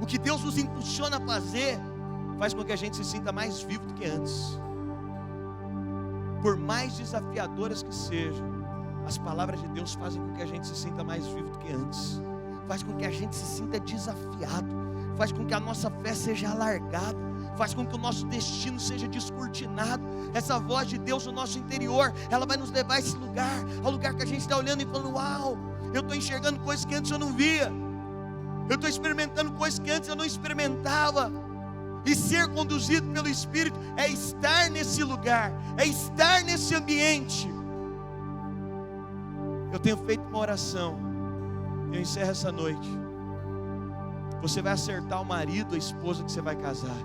O que Deus nos impulsiona a fazer, faz com que a gente se sinta mais vivo do que antes. Por mais desafiadoras que sejam, as palavras de Deus fazem com que a gente se sinta mais vivo do que antes. Faz com que a gente se sinta desafiado, faz com que a nossa fé seja alargada, faz com que o nosso destino seja descortinado. Essa voz de Deus no nosso interior, ela vai nos levar a esse lugar, ao lugar que a gente está olhando e falando, uau, eu estou enxergando coisas que antes eu não via, eu estou experimentando coisas que antes eu não experimentava. E ser conduzido pelo Espírito é estar nesse lugar, é estar nesse ambiente. Eu tenho feito uma oração, eu encerro essa noite. Você vai acertar o marido, a esposa que você vai casar.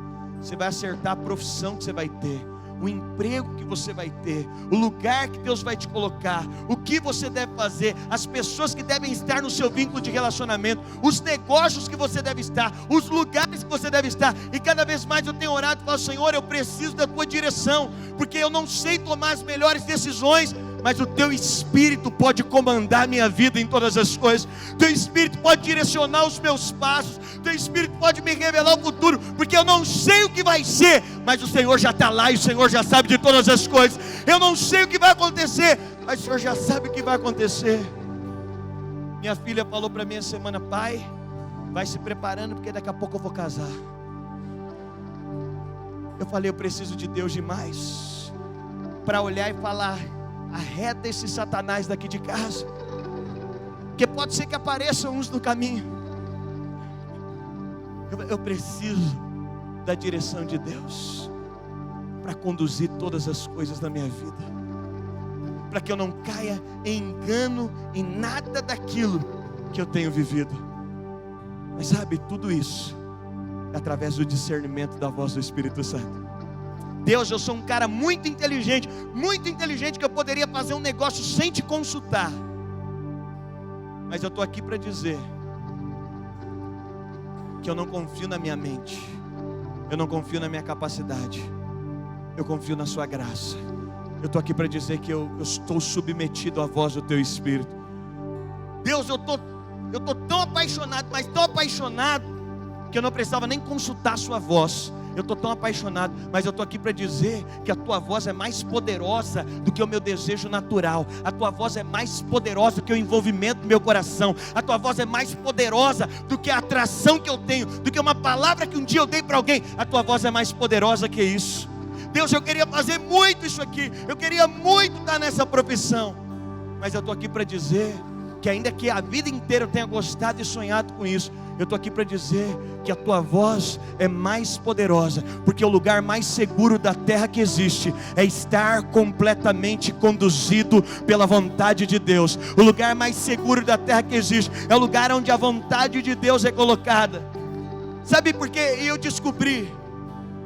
Você vai acertar a profissão que você vai ter, o emprego que você vai ter, o lugar que Deus vai te colocar, o que você deve fazer, as pessoas que devem estar no seu vínculo de relacionamento, os negócios que você deve estar, os lugares que você deve estar. E cada vez mais eu tenho orado e falo: Senhor, eu preciso da tua direção, porque eu não sei tomar as melhores decisões, mas o teu Espírito pode comandar a minha vida em todas as coisas. Teu Espírito pode direcionar os meus passos. Teu Espírito pode me revelar o futuro, porque eu não sei o que vai ser, mas o Senhor já está lá e o Senhor já sabe de todas as coisas. Eu não sei o que vai acontecer, mas o Senhor já sabe o que vai acontecer. Minha filha falou para mim essa semana: pai, vai se preparando, porque daqui a pouco eu vou casar. Eu falei: eu preciso de Deus demais para olhar e falar: arreta esse Satanás daqui de casa, porque pode ser que apareçam uns no caminho. Eu preciso da direção de Deus para conduzir todas as coisas da minha vida, para que eu não caia em engano em nada daquilo que eu tenho vivido. Mas sabe, tudo isso é através do discernimento da voz do Espírito Santo. Deus, eu sou um cara muito inteligente, que eu poderia fazer um negócio sem te consultar, mas eu estou aqui para dizer que eu não confio na minha mente, eu não confio na minha capacidade, eu confio na sua graça. Eu estou aqui para dizer que eu estou submetido à voz do teu Espírito. Deus, eu estou tão apaixonado, mas tão apaixonado, que eu não precisava nem consultar a sua voz. Eu estou tão apaixonado, mas eu estou aqui para dizer que a tua voz é mais poderosa do que o meu desejo natural. A tua voz é mais poderosa do que o envolvimento do meu coração. A tua voz é mais poderosa do que a atração que eu tenho, do que uma palavra que um dia eu dei para alguém. A tua voz é mais poderosa que isso. Deus, eu queria fazer muito isso aqui, eu queria muito estar nessa profissão, mas eu estou aqui para dizer que ainda que a vida inteira eu tenha gostado e sonhado com isso, eu estou aqui para dizer que a tua voz é mais poderosa, porque o lugar mais seguro da terra que existe é estar completamente conduzido pela vontade de Deus. O lugar mais seguro da terra que existe é o lugar onde a vontade de Deus é colocada. Sabe por quê? Eu descobri.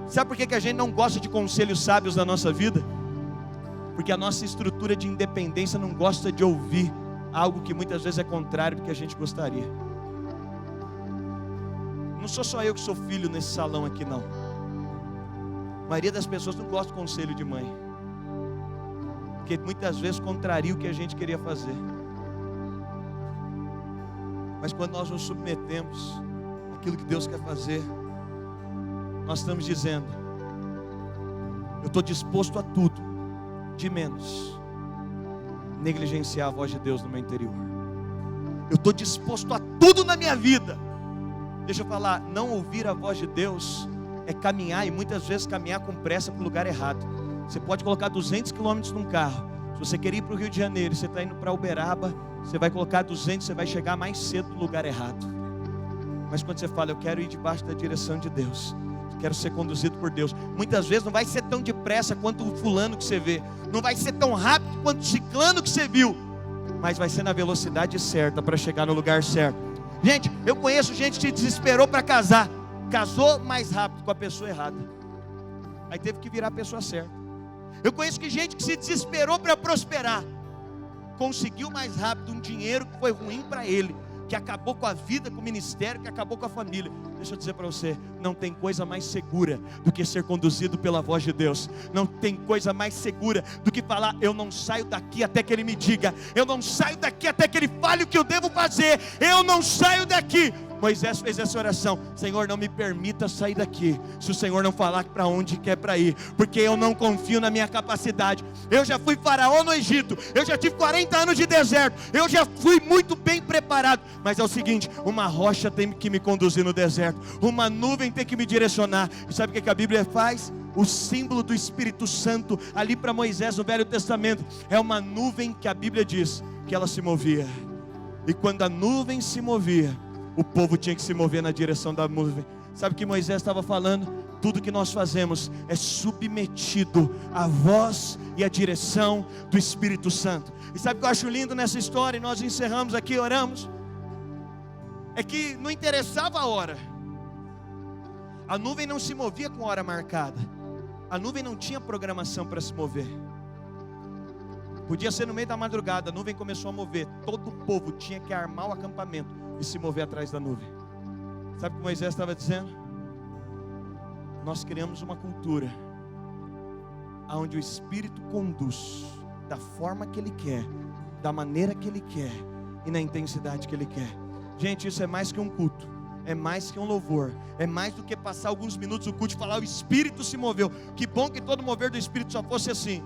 Sabe por que a gente não gosta de conselhos sábios na nossa vida? Porque a nossa estrutura de independência não gosta de ouvir algo que muitas vezes é contrário do que a gente gostaria. Não sou só eu que sou filho nesse salão aqui, não. A maioria das pessoas não gosta do conselho de mãe, porque muitas vezes contraria o que a gente queria fazer. Mas quando nós nos submetemos àquilo que Deus quer fazer, nós estamos dizendo: eu estou disposto a tudo, de menos negligenciar a voz de Deus no meu interior. Eu estou disposto a tudo na minha vida. Deixa eu falar, não ouvir a voz de Deus é caminhar, e muitas vezes caminhar com pressa para o lugar errado. Você pode colocar 200 km num carro. Se você quer ir para o Rio de Janeiro, você está indo para Uberaba, você vai colocar 200, você vai chegar mais cedo no lugar errado. Mas quando você fala: eu quero ir debaixo da direção de Deus, quero ser conduzido por Deus, muitas vezes não vai ser tão depressa quanto o fulano que você vê, não vai ser tão rápido quanto o ciclano que você viu, mas vai ser na velocidade certa para chegar no lugar certo. Gente, eu conheço gente que se desesperou para casar, casou mais rápido com a pessoa errada, aí teve que virar a pessoa certa. Eu conheço gente que se desesperou para prosperar, conseguiu mais rápido um dinheiro que foi ruim para ele, que acabou com a vida, com o ministério, que acabou com a família. Deixa eu dizer para você, não tem coisa mais segura do que ser conduzido pela voz de Deus. Não tem coisa mais segura do que falar: eu não saio daqui até que Ele me diga, eu não saio daqui até que Ele fale o que eu devo fazer, eu não saio daqui. Moisés fez essa oração: Senhor, não me permita sair daqui se o Senhor não falar para onde quer para ir, porque eu não confio na minha capacidade. Eu já fui faraó no Egito, eu já tive 40 anos de deserto, eu já fui muito bem preparado, mas é o seguinte: uma rocha tem que me conduzir no deserto, uma nuvem tem que me direcionar. E sabe o que a Bíblia faz? O símbolo do Espírito Santo ali para Moisés no Velho Testamento é uma nuvem que a Bíblia diz que ela se movia, e quando a nuvem se movia, o povo tinha que se mover na direção da nuvem. Sabe o que Moisés estava falando? Tudo que nós fazemos é submetido à voz e à direção do Espírito Santo. E sabe o que eu acho lindo nessa história? E nós encerramos aqui, oramos. É que não interessava a hora. A nuvem não se movia com hora marcada. A nuvem não tinha programação para se mover. Podia ser no meio da madrugada, a nuvem começou a mover. Todo o povo tinha que armar o acampamento e se mover atrás da nuvem. Sabe o que Moisés estava dizendo? Nós criamos uma cultura onde o Espírito conduz da forma que Ele quer, da maneira que Ele quer e na intensidade que Ele quer. Gente, isso é mais que um culto, é mais que um louvor, é mais do que passar alguns minutos no culto e falar: o Espírito se moveu. Que bom que todo mover do Espírito só fosse assim.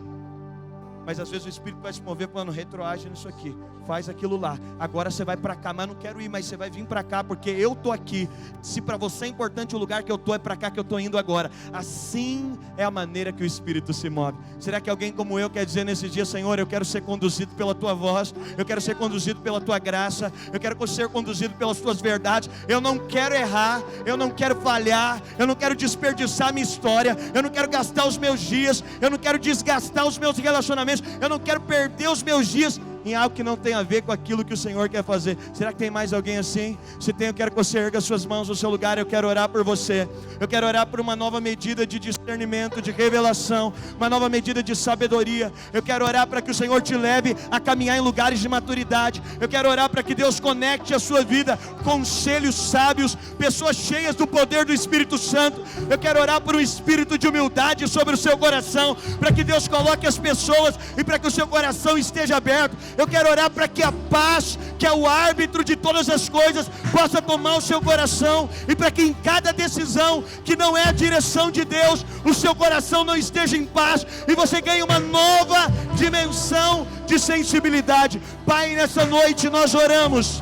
Mas às vezes o Espírito vai se mover falando: retroage nisso aqui, faz aquilo lá, agora você vai para cá. Mas não quero ir, mas você vai vir para cá, porque eu estou aqui. Se para você é importante o lugar que eu estou, é para cá que eu estou indo agora. Assim é a maneira que o Espírito se move. Será que alguém como eu quer dizer nesse dia: Senhor, eu quero ser conduzido pela Tua voz, eu quero ser conduzido pela Tua graça, eu quero ser conduzido pelas Tuas verdades. Eu não quero errar, eu não quero falhar, eu não quero desperdiçar minha história, eu não quero gastar os meus dias, eu não quero desgastar os meus relacionamentos, eu não quero perder os meus dias em algo que não tem a ver com aquilo que o Senhor quer fazer. Será que tem mais alguém assim? Se tem, eu quero que você erga suas mãos no seu lugar. Eu quero orar por você. Eu quero orar por uma nova medida de discernimento, de revelação, uma nova medida de sabedoria. Eu quero orar para que o Senhor te leve a caminhar em lugares de maturidade. Eu quero orar para que Deus conecte a sua vida com conselhos sábios, pessoas cheias do poder do Espírito Santo. Eu quero orar por um espírito de humildade sobre o seu coração, para que Deus coloque as pessoas e para que o seu coração esteja aberto. Eu quero orar para que a paz, que é o árbitro de todas as coisas, possa tomar o seu coração, e para que em cada decisão que não é a direção de Deus, o seu coração não esteja em paz, e você ganhe uma nova dimensão de sensibilidade. Pai, nessa noite nós oramos